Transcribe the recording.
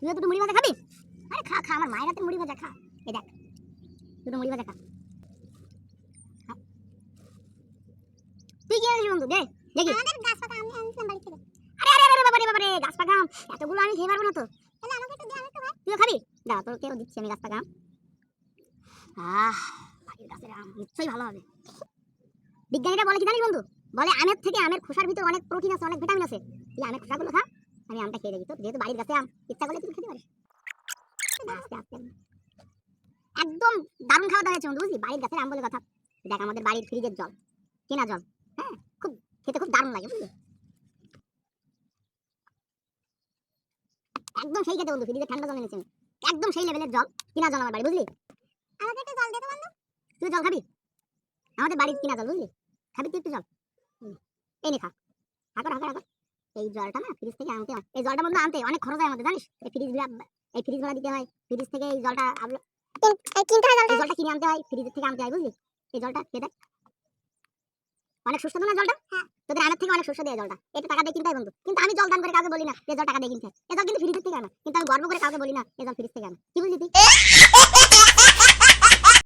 তুইও দুটো মুড়ি ভাজা খাবি? আরে খা খা, আমার মায়ের হাতে মুড়ি ভাজা খা। এই দেখ, দুটো মুড়ি ভাজা খা। তুই কি আনিস বন্ধু? দে দেখি। আমাদের গাছ পাকা আমি আনছিলাম বাড়ি থেকে। আরে আরে আরে বাবা রে বাবা রে, গাছ পাকা আম এতগুলো আমি খেয়ে পারবো না তো। তাহলে আমাকে একটু দে, আমি একটু খাই। তুইও খাবি? দাও তোকেও দিচ্ছি আমি গাছ পাকা আম। বাড়ির গাছের আম নিশ্চয়ই ভালো হবে। বিজ্ঞানীরা বলে কি জানিস বন্ধু? বলে আমের থেকে আমের খোসার ভিতর অনেক প্রোটিন আছে, অনেক ভিটামিন আছে। তুই আমের খোসাগুলো খা, আমি আমটা খেয়ে দেখি। তো যেহেতু বাড়ির গাছে আম, ইচ্ছা করলে তুই খেতে পারিস। আস্তে আস্তে একদম দারুণ খাওয়া দাওয়া হয়েছে বন্ধু, বুঝলি? বাড়ির গাছের আম বলে কথা। দেখ আমাদের বাড়ির ফ্রিজের জল, কেনা জল। হ্যাঁ, খুব খেতে খুব দারুণ লাগে, বুঝলি? একদম সেই খেতে বন্ধু, ফ্রিজে ঠান্ডা জল এনেছি আমি। একদম সেই লেভেলের জল, কিনা জল আমার বাড়ি, বুঝলি? আমাকে একটু জল দে তো বন্ধু। তুই জল খাবি? আমাদের বাড়ির কিনা জল, বুঝলি? খাবি তুই একটু জল? এই নে খা, হাঁকর হাঁকর হাঁকর। এই জলটা না ফ্রিজ থেকে আনতে হয়। এই জলটা বন্ধু আনতে অনেক খরচ হয় আমাদের, জানিস? এই ফ্রিজ ভাড়া দিতে হয়। ফ্রিজ থেকে এই জলটা কিনতে হয়। এই জলটা কিনে আনতে হয়, ফ্রিজ থেকে আনতে হয়, বুঝলি? এই জলটা খেয়ে দেখ, অনেক সুস্বাদু না জলটা? হ্যাঁ, তোদের আমের থেকে অনেক সুস্বাদু এই জলটা। এটা টাকা দিয়ে কিনতে হয় বন্ধু। কিন্তু আমি জল দান করে কাউকে বলি না যে জল টাকা দিয়ে কিনতে হয়। এই জল কিন্তু ফ্রিজ থেকে আনা, কিন্তু আমি গর্ব করে কাউকে বলি না এই জল ফ্রিজ থেকে আনা। কি বুঝলি তুই?